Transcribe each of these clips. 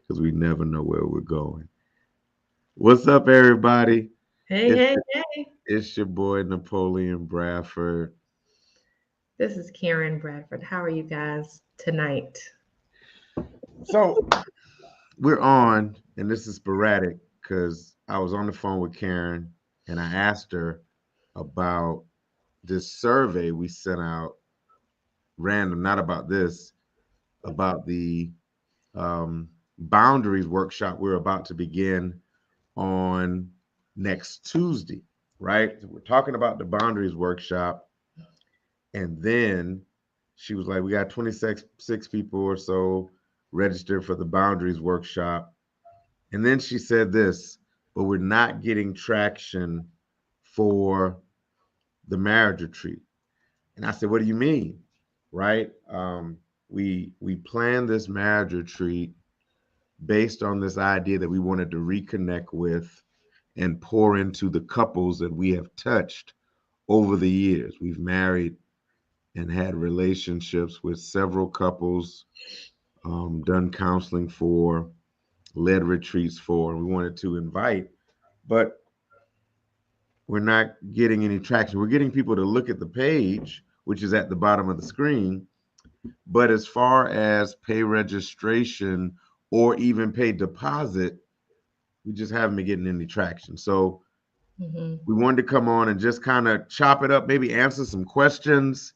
because we never know where we're going. What's up, everybody? Hey, It's hey, hey. it's your boy Napoleon Bradford. This is Karen Bradford. How are you guys tonight? So we're on, and this is sporadic because I was on the phone with Karen and I asked her about this survey we sent out random, not about this, about the boundaries workshop we're about to begin on next Tuesday, right? So we're talking about the boundaries workshop, and then she was like, "We got 26 people or so registered for the boundaries workshop," and then she said this, "But we're not getting traction for the marriage retreat." And I said, "What do you mean?" Right? We planned this marriage retreat based on this idea that we wanted to reconnect with and pour into the couples that we have touched over the years. We've married and had relationships with several couples, done counseling for, led retreats for, and we wanted to invite, but we're not getting any traction. We're getting people to look at the page, which is at the bottom of the screen, but as far as pay registration or even pay deposit, we just haven't been getting any traction. So Hmm. we wanted to come on and just kind of chop it up, maybe answer some questions,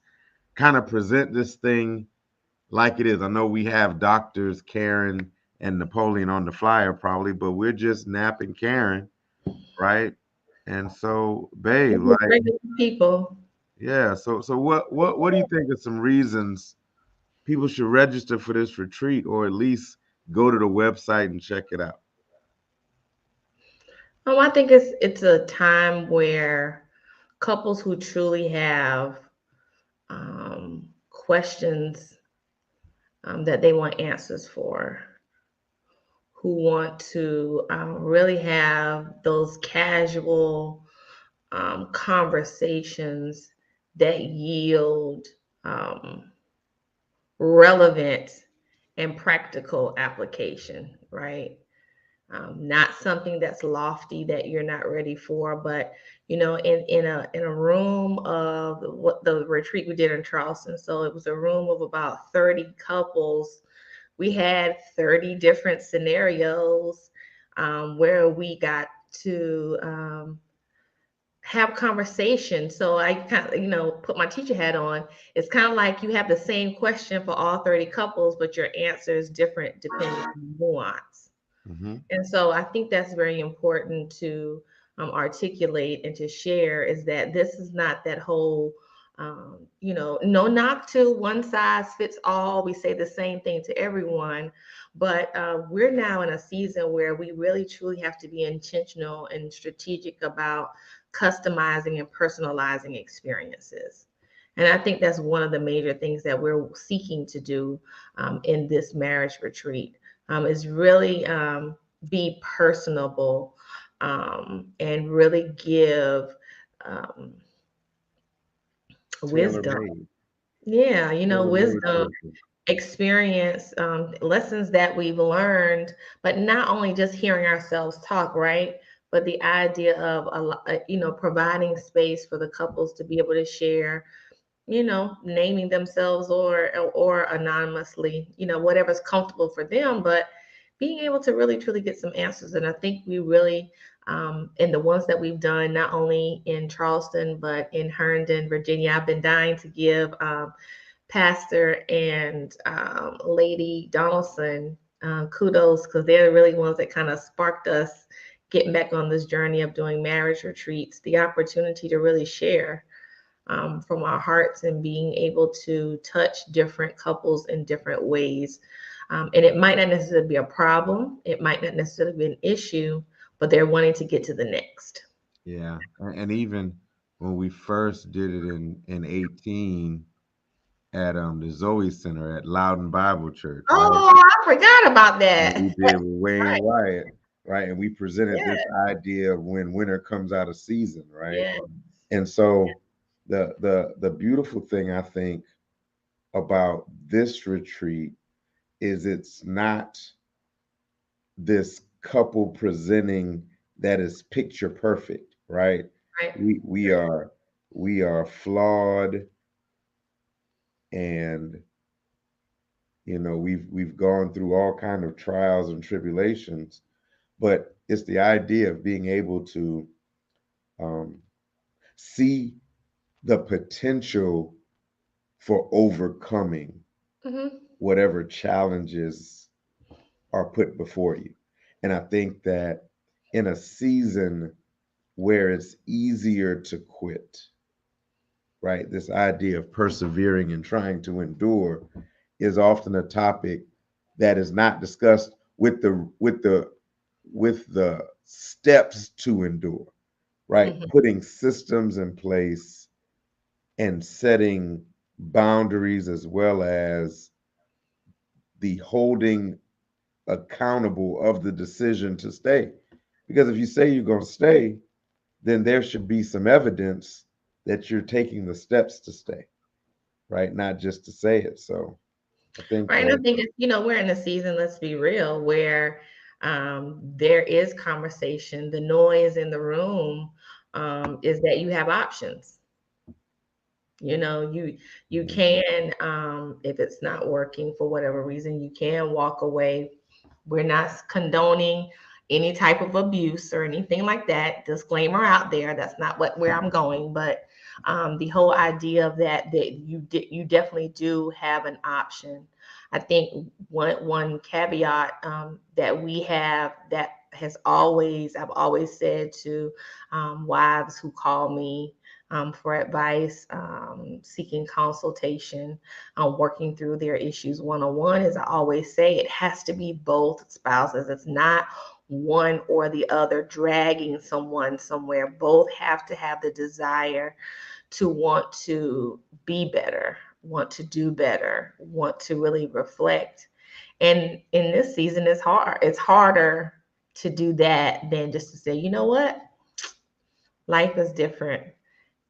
kind of present this thing like it is. I know we have doctors Karen and Napoleon on the flyer probably, but we're just napping Karen, right? And so, We're babe, just like, regular people. yeah. So what do you think are some reasons people should register for this retreat, or at least go to the website and check it out? I think it's a time where couples who truly have questions that they want answers for, who want to really have those casual conversations that yield um, relevant and practical application, right? Not something that's lofty that you're not ready for, but in a room of what the retreat we did in Charleston. So it was a room of about 30 couples. We had 30 different scenarios where we got to have conversation. So I kind of, put my teacher hat on. It's kind of like you have the same question for all 30 couples, but your answer is different depending on nuance. Mm-hmm. And so I think that's very important to articulate and to share, is that this is not that whole, no knock to one size fits all. We say the same thing to everyone, but we're now in a season where we really truly have to be intentional and strategic about customizing and personalizing experiences. And I think that's one of the major things that we're seeking to do in this marriage retreat, is really be personable, and really give um, Tailor wisdom. made. Yeah, Tailor made wisdom, person. experience, lessons that we've learned, but not only just hearing ourselves talk, right? But the idea of providing space for the couples to be able to share, naming themselves or anonymously, whatever's comfortable for them, but being able to really truly get some answers. And I think we really, in the ones that we've done, not only in Charleston but in Herndon, Virginia, I've been dying to give Pastor and Lady Donaldson kudos, because they're really the ones that kind of sparked us getting back on this journey of doing marriage retreats, the opportunity to really share from our hearts and being able to touch different couples in different ways. And it might not necessarily be a problem, it might not necessarily be an issue, but they're wanting to get to the next. Yeah, and even when we first did it in 18 at the Zoe Center at Loudon Bible Church, right? Oh, I forgot about What that. we did with Wayne Right. Wyatt, right? And we presented this Yeah. idea of when winter comes out of season, right? Yeah. And so the beautiful thing I think about this retreat is it's not this couple presenting that is picture perfect, right? Right. We are flawed, and we've gone through all kind of trials and tribulations, but it's the idea of being able to um, see the potential for overcoming Mm-hmm. whatever challenges are put before you. And I think that in a season where it's easier to quit, right? This idea of persevering and trying to endure is often a topic that is not discussed with the steps to endure, right? Mm-hmm. Putting systems in place and setting boundaries, as well as the holding accountable of the decision to stay. Because if you say you're going to stay, then there should be some evidence that you're taking the steps to stay, right? Not just to say it. So I think Right. And I that, think, we're in a season, let's be real, where there is conversation. The noise in the room is that you have options. You Mhm. can, if it's not working for whatever reason, you can walk away. We're not condoning any type of abuse or anything like that. Disclaimer out there. That's not where I'm going. But the whole idea of that you definitely do have an option. I think one caveat that we have that has always I've always said to wives who call me for advice, seeking consultation, working through their issues one-on-one. As I always say, it has to be both spouses. It's not one or the other dragging someone somewhere. Both have to have the desire to want to be better, want to do better, want to really reflect. And in this season, it's hard. It's harder to do that than just to say, you know what, life is different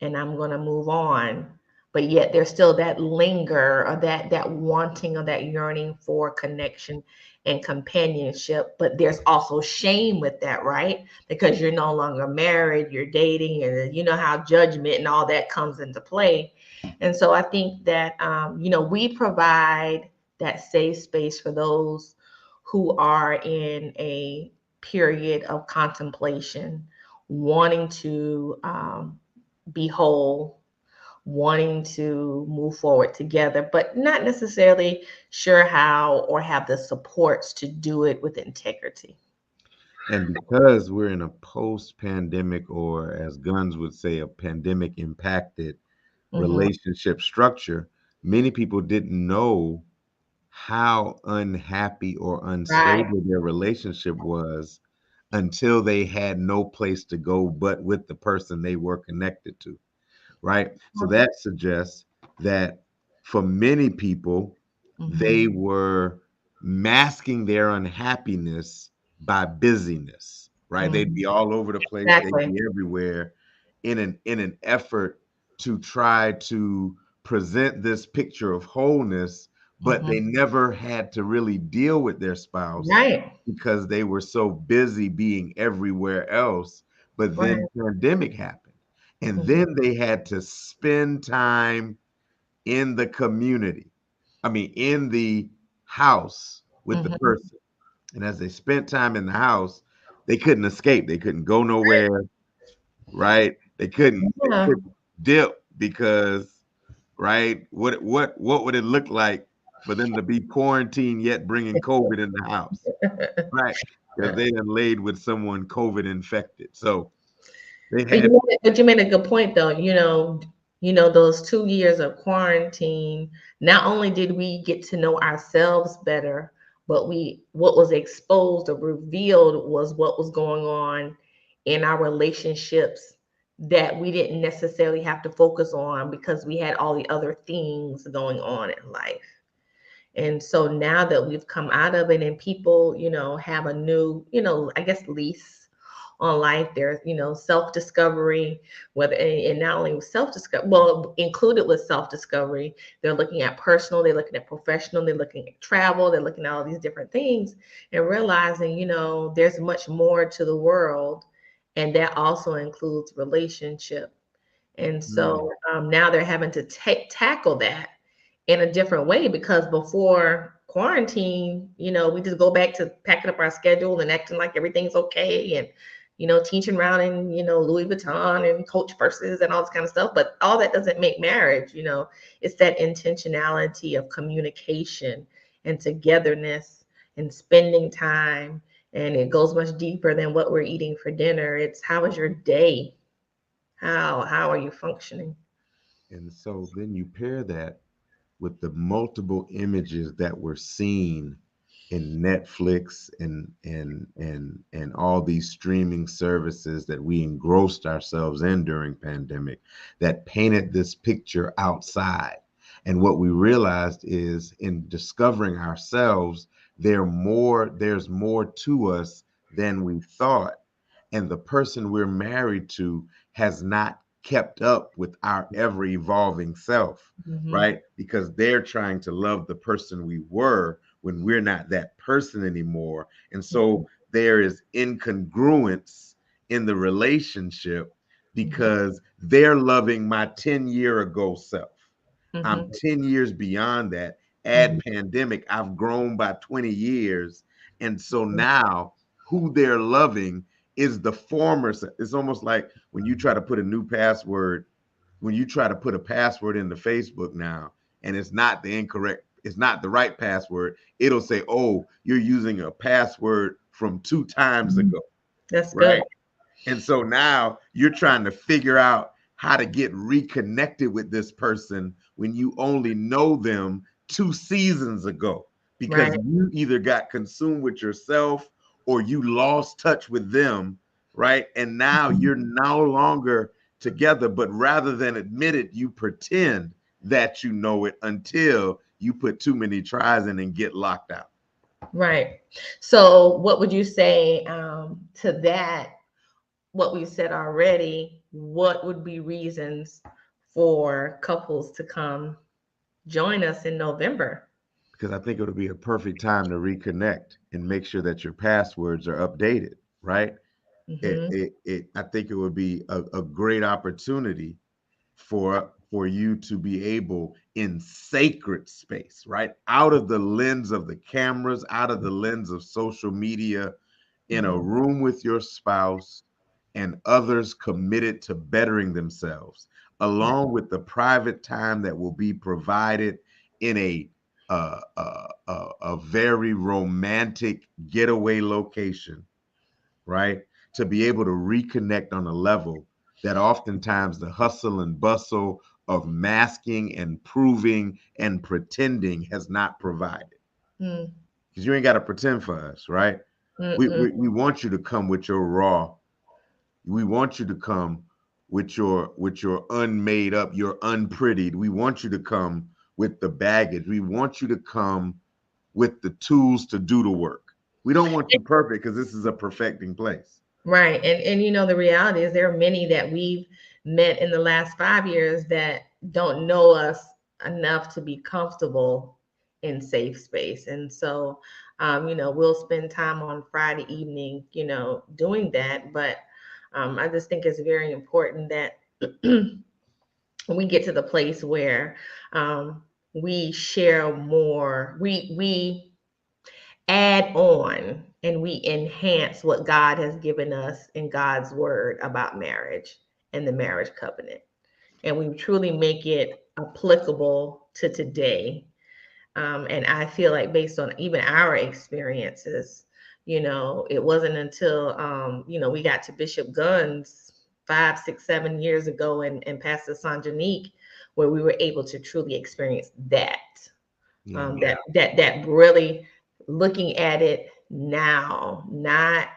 and I'm going to move on. But yet there's still that linger or that wanting or that yearning for connection and companionship. But there's also shame with that, right? Because you're no longer married, you're dating, and you know how judgment and all that comes into play. And so I think that we provide that safe space for those who are in a period of contemplation, wanting to be whole, wanting to move forward together, but not necessarily sure how or have the supports to do it with integrity. and because we're in a post-pandemic, or as Guns would say, a pandemic impacted Mm-hmm. relationship structure, many people didn't know how unhappy or Right. unstable their relationship was until they had no place to go but with the person they were connected to, right? So that suggests that for many people, Mm-hmm. they were masking their unhappiness by busyness, right? They'd Mm-hmm. be all over the place, they'd Exactly. be everywhere in an effort to try to present this picture of wholeness, but they Mm-hmm. never had to really deal with their spouse Right. because they were so busy being everywhere else. But Right. then pandemic happened, and Mm-hmm. then they had to spend time in the community. I mean, in the house with the Mm-hmm. person. And as they spent time in the house, they couldn't escape. They couldn't go nowhere, right? They Yeah. couldn't dip because, right? What would it look like for them to be quarantined yet bringing COVID in the house, right? Because they done laid with someone COVID infected. So they But had. you made a good point though. Those 2 years of quarantine, not only did we get to know ourselves better, but what was exposed or revealed was what was going on in our relationships that we didn't necessarily have to focus on because we had all the other things going on in life. And so now that we've come out of it and people, have a new, I guess, lease on life. There's, self-discovery, whether, and not only self-discovery, well, included with self-discovery, they're looking at personal, they're looking at professional, they're looking at travel, they're looking at all these different things and realizing, there's much more to the world. And that also includes relationship. And so now they're having to tackle that in a different way, because before quarantine, we just go back to packing up our schedule and acting like everything's okay, and teaching around in Louis Vuitton and Coach purses and all this kind of stuff. But all that doesn't make marriage. It's that intentionality of communication and togetherness and spending time. And it goes much deeper than what we're eating for dinner. It's how was your day? How are you functioning? And so then you pair that with the multiple images that we're seeing in Netflix and all these streaming services that we engrossed ourselves in during pandemic, that painted this picture outside. And what we realized is, in discovering ourselves, there's more to us than we thought. And the person we're married to has not kept up with our ever evolving self, Mhm. right? Because they're trying to love the person we were when we're not that person anymore. And so there is incongruence in the relationship because they're loving my 10-year ago self. I'm Mhm. 10 years beyond that. Add Mhm. pandemic, I've grown by 20 years. And so now who they're loving is the former. It's almost like when you try to put a new password, when you try to put a password into Facebook now, and it's not the right password, it'll say, oh, you're using a password from 2 times ago, That's good. right? And so now you're trying to figure out how to get reconnected with this person when you only know them 2 seasons ago, because Right. you either got consumed with yourself or you lost touch with them, right? And now you're no longer together, but rather than admit it, you pretend that you know it until you put too many tries in and get locked out. Right. So, what would you say to that? What we said already, what would be reasons for couples to come join us in November? Because I think it'll be a perfect time to reconnect and make sure that your passwords are updated, right? Hmm. I think it would be a great opportunity for you to be able, in sacred space, right? Out of the lens of the cameras, out of the lens of social media, in a room with your spouse and others committed to bettering themselves, along with the private time that will be provided in a very romantic getaway location, right? To be able to reconnect on a level that oftentimes the hustle and bustle of masking and proving and pretending has not provided. Mm, Because you ain't got to pretend for us, right? We want you to come with your raw. We want you to come with your unmade up, your unprettied. We want you to come with the baggage. We want you to come with the tools to do the work. We don't want you perfect because this is a perfecting place. right. And the reality is there are many that we've met in the last 5 years that don't know us enough to be comfortable in safe space. And so we'll spend time on Friday evening, doing that. But I just think it's very important that we get to the place where we share more, we add on and we enhance what God has given us in God's word about marriage and the marriage covenant. And we truly make it applicable to today. And I feel like, based on even our experiences, it wasn't until, we got to Bishop Gunn's 5, 6, 7 years ago, and Pastor Sanjanique, where we were able to truly experience that. Yeah. That really, looking at it now, not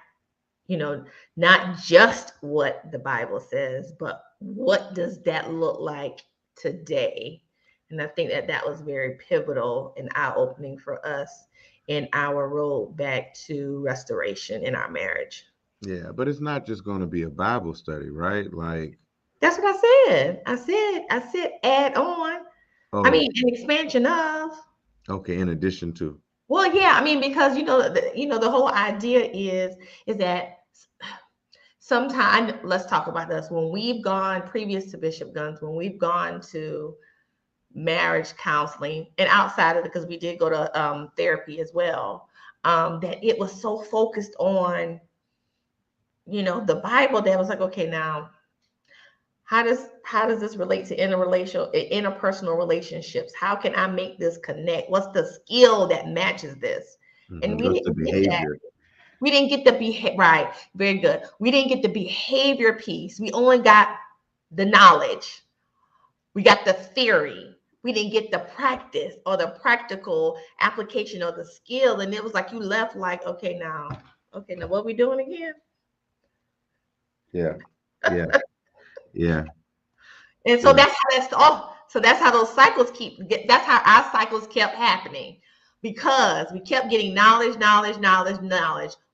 you know not just what the Bible says, but what does that look like today. And I think that that was very pivotal and eye-opening for us in our road back to restoration in our marriage. Yeah, but it's not just going to be a Bible study, right? Like, That's what I said. I said add on. I oh, mean, an expansion of. okay, in addition to. Well, yeah, I mean, because the whole idea is that sometimes, let's talk about this. When we've gone previous to Bishop Guns, when we've gone to marriage counseling and outside of it, because we did go to therapy as well, that it was so focused on, the Bible, that was like, okay, now how does this relate to interpersonal relationships? How can I make this connect? What's the skill that matches this? And we What's the didn't get that. behavior? We didn't get the right. Very good. We didn't get the behavior piece. We only got the knowledge. We got the theory. We didn't get the practice or the practical application of the skill. And it was like you left like, okay, now what are we doing again? Yeah, yeah, yeah. And so Yeah. that's how those cycles that's how our cycles kept happening, because we kept getting knowledge.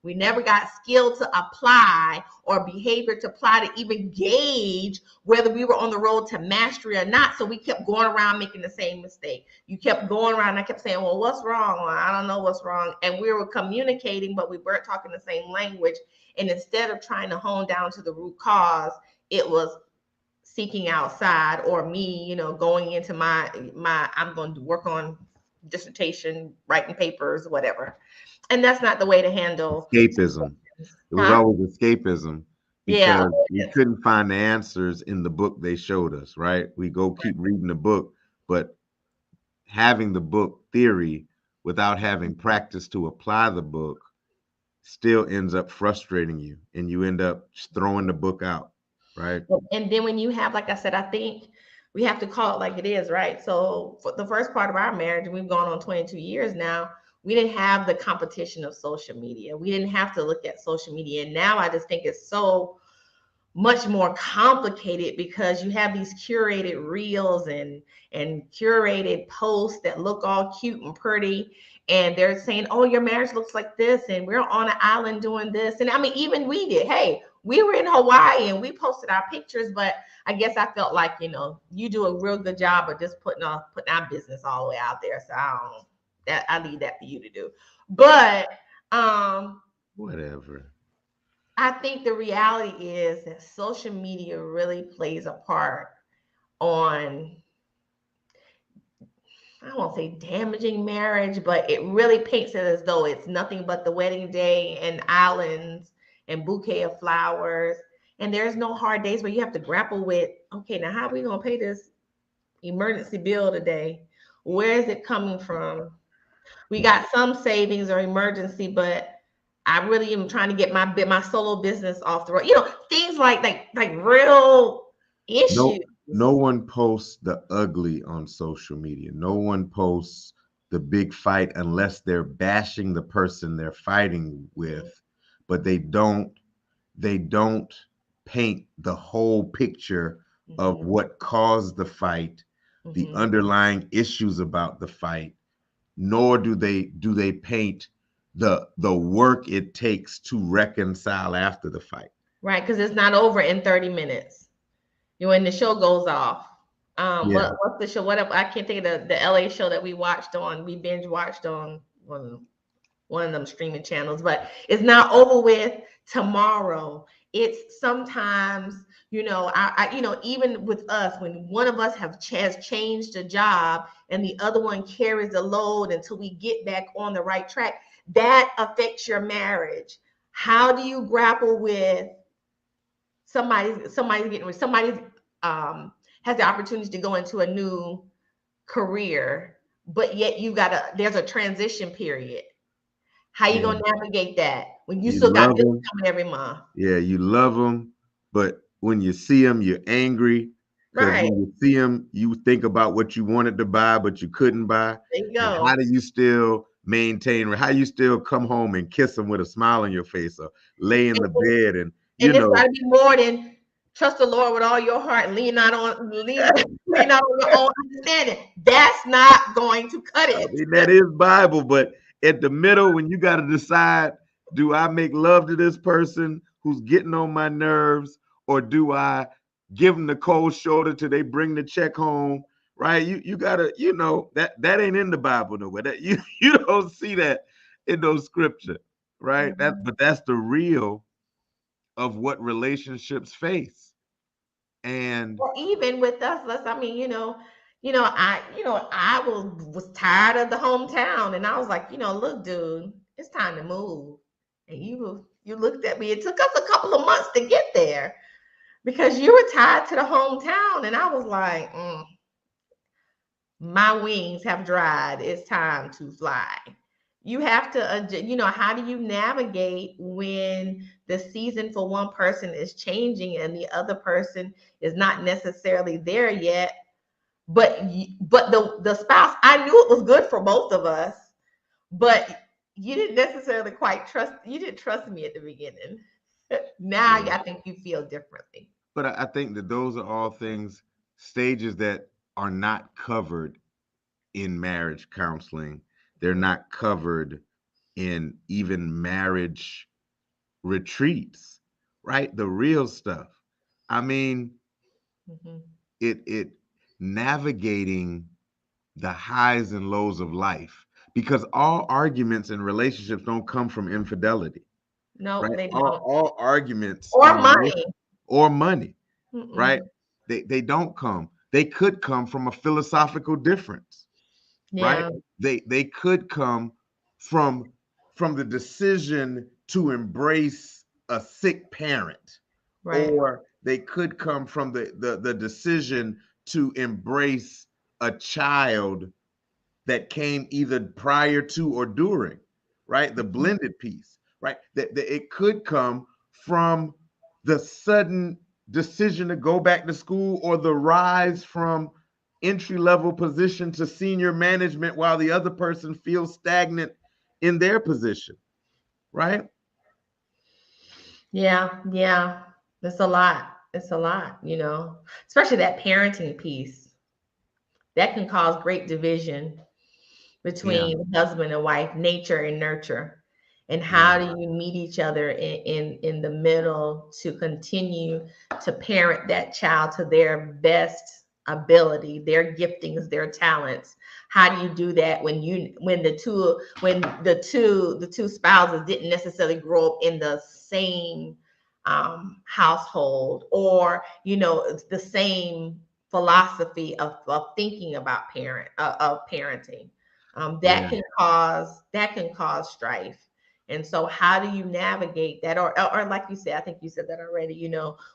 We never got skill to apply or behavior to apply to even gauge whether we were on the road to mastery or not. So we kept going around making the same mistake. You kept going around, and I kept saying, well, what's wrong? Well, I don't know what's wrong. And we were communicating, but we weren't talking the same language. And instead of trying to hone down to the root cause, it was seeking outside, or me, going into my I'm going to work on dissertation, writing papers, whatever. And that's not the way to handle. Escapism. It was Huh? always escapism Yeah. because we couldn't find the answers in the book they showed us, right? We go keep reading the book, but having the book theory without having practice to apply the book still ends up frustrating you, and you end up throwing the book out, right? And then when you have, like I said, I think we have to call it like it is, right? So for the first part of our marriage, we've gone on 22 years now, we didn't have the competition of social media. We didn't have to look at social media. And now I just think it's so much more complicated, because you have these curated reels and curated posts that look all cute and pretty, and they're saying, oh, your marriage looks like this, and we're on an island doing this. And I mean, even we did. Hey, we were in Hawaii and we posted our pictures, but I guess I felt like, you do a real good job of just putting our business all the way out there. So I leave that for you to do. But Whatever. I think the reality is that social media really plays a part on, I won't say damaging marriage, but it really paints it as though it's nothing but the wedding day and islands and bouquet of flowers. And there's no hard days where you have to grapple with, okay, now how are we going to pay this emergency bill today? Where is it coming from? We got some savings or emergency, but I really am trying to get my solo business off the road. Things like real issues. No one posts the ugly on social media. No one posts the big fight unless they're bashing the person they're fighting with, but they don't paint the whole picture of what caused the fight, the underlying issues about the fight, nor do they paint the work it takes to reconcile after the fight. Right, because it's not over in 30 minutes. When the show goes off. What's the show? I can't think of the LA show that we binge watched on one of them streaming channels, but it's not over with tomorrow. It's sometimes, even with us, when one of us has changed a job and the other one carries the load until we get back on the right track, that affects your marriage. How do you grapple with somebody has the opportunity to go into a new career, but yet there's a transition period? How you gonna navigate that when you still got bills coming every month? Yeah, you love them, but when you see them, you're angry. Because when you see them, you think about what you wanted to buy, but you couldn't buy. There you go. And how do you still maintain, how you still come home and kiss them with a smile on your face, or lay in the bed and it's gotta be more than trust the Lord with all your heart and lean not on your own understanding. That's not going to cut it. I mean, that is Bible, but at the middle, when you got to decide, do I make love to this person who's getting on my nerves, or do I give them the cold shoulder till they bring the check home? Right? You gotta, that ain't in the Bible nowhere. That you don't see that in those scripture, right? But that's the real of what relationships face. And Or even with us, I mean, I was tired of the hometown, and I was like, look, dude, it's time to move. And you looked at me. It took us a couple of months to get there because you were tied to the hometown, and I was like, my wings have dried. It's time to fly. You have to, how do you navigate when the season for one person is changing and the other person is not necessarily there yet? But the spouse, I knew it was good for both of us, but you didn't necessarily quite trust. You didn't trust me at the beginning. Now I think you feel differently. But I think that those are all things, stages that are not covered in marriage counseling. They're not covered in even marriage retreats, right? The real stuff. I mean, it navigating the highs and lows of life, because all arguments in relationships don't come from infidelity. No, Right? they don't. All arguments Or money. or money, right? They don't come. They could come from a philosophical difference, right? They could come from the decision to embrace a sick parent, right. Or they could come from the decision to embrace a child that came either prior to or during, right? The blended piece, right? That it could come from the sudden decision to go back to school, or the rise from entry level position to senior management while the other person feels stagnant in their position, right? Yeah. It's a lot. Especially that parenting piece. That can cause great division between husband and wife, nature and nurture. And how do you meet each other in the middle to continue to parent that child to their best ability, their giftings, their talents? How do you do that when the two spouses didn't necessarily grow up in the same household, or the same philosophy of thinking about parenting? That can cause strife. And so how do you navigate that? Or like you said, I think you said that already,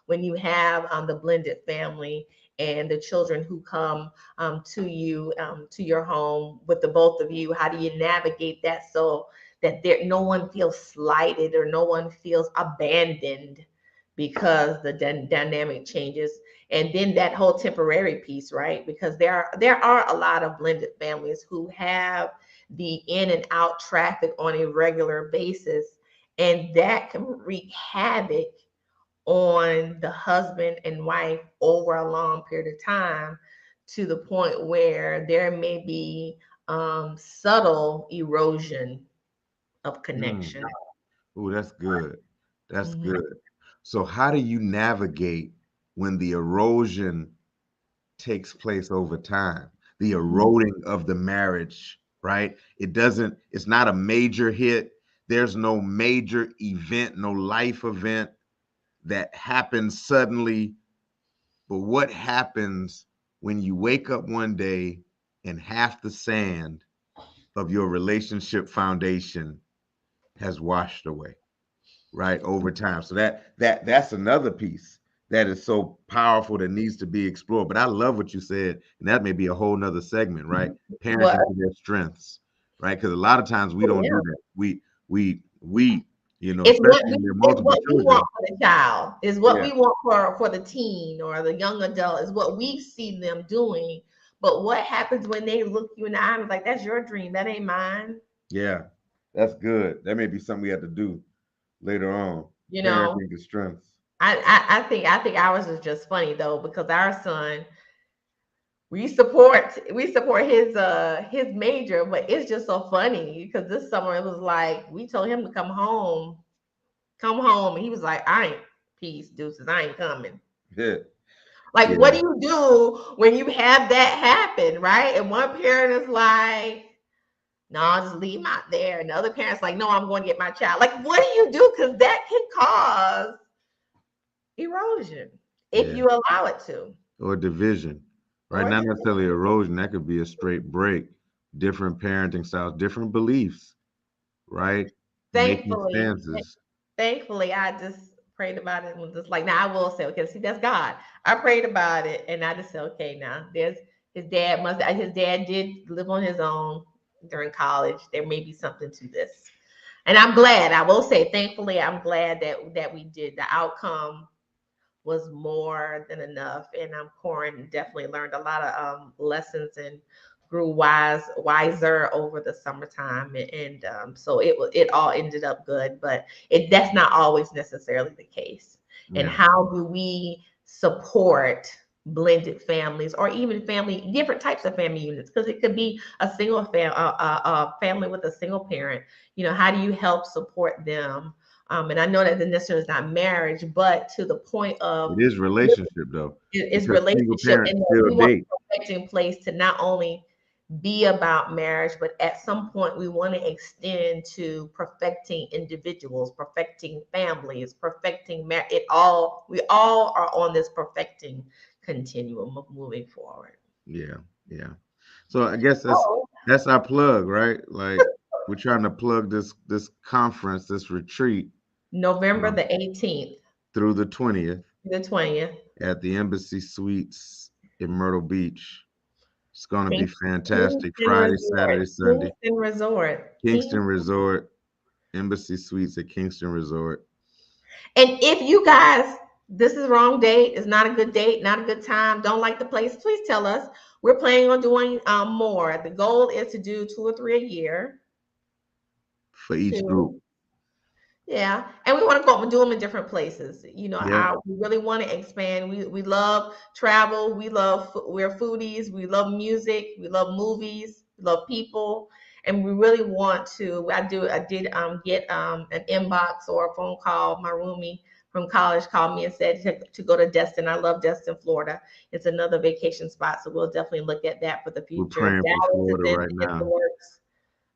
when you have the blended family and the children who come to you, to your home with the both of you, how do you navigate that so that no one feels slighted or no one feels abandoned because the dynamic changes? And then that whole temporary piece, right? Because there are a lot of blended families who have the in and out traffic on a regular basis, and that can wreak havoc on the husband and wife over a long period of time, to the point where there may be subtle erosion of connection. Oh, that's good. That's good. So how do you navigate when the erosion takes place over time? The eroding of the marriage, right? It's not a major hit. There's no major event, no life event that happens suddenly. But what happens when you wake up one day and half the sand of your relationship foundation has washed away, right, over time? So that's another piece that is so powerful that needs to be explored. But I love what you said, and that may be a whole nother segment, right? Parenting to their strengths, right? Because a lot of times we don't do that. We It's what we want for the child. Is what we want for the teen or the young adult. Is what we see them doing. But what happens when they look you in the eye and like, that's your dream, that ain't mine? Yeah, that's good. That may be something we have to do later on. Parenting to strengths. I think ours is just funny though, because our son, we support his major, but it's just so funny because this summer it was like we told him to come home come home. And he was like, I ain't, peace, deuces, I ain't coming. Yeah. Like, Yeah. what do you do when you have that happen, right? And one parent is like, no, I'll just leave him out there. And the other parent's like, no, I'm going to get my child. Like, what do you do? Because that can cause erosion if Yeah. you allow it to. Or division, right? Or Not division. necessarily erosion. That could be a straight break. Different parenting styles, different beliefs, right? Making Thankfully, stances. thankfully, I just prayed about it and was just like, now I will say, okay, see, that's God. I prayed about it and I just said, okay, now there's his dad did live on his own during college. There may be something to this. And I'm glad, I will say, thankfully, I'm glad that we did. The outcome was more than enough. And Corin definitely learned a lot of lessons and grew wiser over the summertime. And so it all ended up good, but that's not always necessarily the case. And Yeah. how do we support blended families or even different types of family units? Because it could be a family with a single parent. How do you help support them? And I know that the necessarily is not marriage, but to the point of It is relationship though, it's because single relationship, parents and that still we want date. perfecting place to not only be about marriage, but at some point we want to extend to perfecting individuals, perfecting families, perfecting it all. We all are on this perfecting continuum of moving forward. Yeah, yeah. So I guess Oh, that's our plug, right? Like we're trying to plug this conference, this retreat, November um, the 18th through the 20th to the 20th. at the Embassy Suites in Myrtle Beach. It's going to be fantastic. Kingston Friday, Resort. Saturday, Sunday. Kingston Resort. Kingston Resort, Embassy Suites at Kingston Resort. And if you guys, this is the wrong date, it's not a good date, not a good time, don't like the place, please tell us. We're planning on doing more. The goal is to do 2 or 3 a year. For each group. Two. Yeah, and we want to go and do them in different places. Yeah. We really want to expand. We love travel. We're foodies. We love music. We love movies. We love people, and we really want to. I did get an inbox or a phone call. My roomie from college called me and said to go to Destin. I love Destin, Florida. It's another vacation spot, so we'll definitely look at that for the We're future. praying for Dallas is Florida right in the now. works.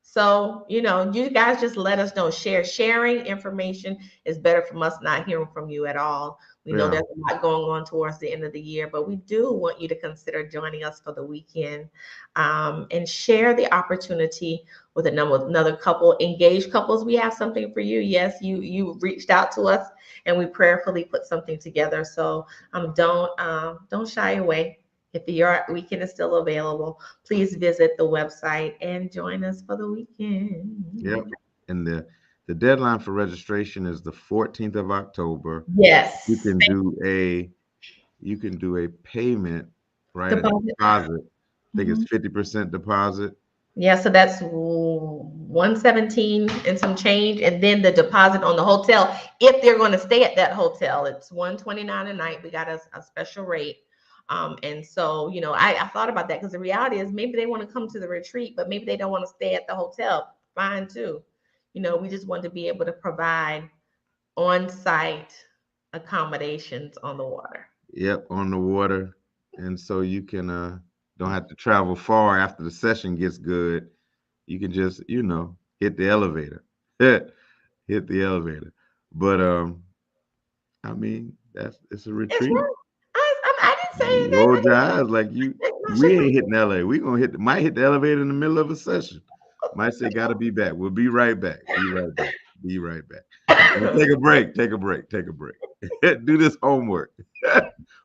So, you guys just let us know. Sharing information is better from us not hearing from you at all. We know Yeah. there's a lot going on towards the end of the year, but we do want you to consider joining us for the weekend, and share the opportunity with another couple, engaged couples. We have something for you. Yes, you reached out to us, and we prayerfully put something together. So don't shy away. If your weekend is still available, please visit the website and join us for the weekend. Yep. And the deadline for registration is the 14th of October. Yes. You can do a payment, right? A Deposit. deposit. I think Mhm. it's 50% deposit. Yeah, so that's 117 and some change, and then the deposit on the hotel. If they're going to stay at that hotel, it's 129 a night. We got a special rate. And so, I thought about that because the reality is maybe they want to come to the retreat, but maybe they don't want to stay at the hotel. Fine too. We just want to be able to provide on-site accommodations on the water. Yep, on the water. And so you can don't have to travel far after the session gets good. You can just, hit the elevator. Hit the elevator. But I mean, it's a It's retreat. right. I didn't say You anything. roll your eyes like No, we ain't hitting LA. We gonna might hit the elevator in the middle of a session. Might say gotta be back. We'll be right back. Be right back. Be right back. Well, take a break. Take a break. Take a break. Do this homework.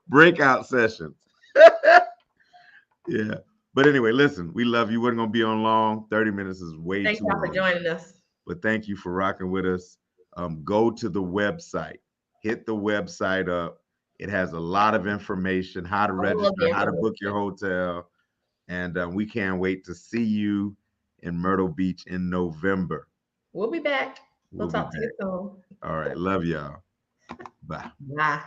Breakout sessions. Yeah. But anyway, listen, we love you. We're gonna be on long. 30 minutes is way Thank too y'all for long. joining us. But thank you for rocking with us. Go to the website. Hit the website up. It has a lot of information, how to All of register, the how to book information. your hotel. And we can't wait to see you in Myrtle Beach in November. We'll be back. We'll We'll be talk to you back. soon. All right. Love y'all. Bye. Bye.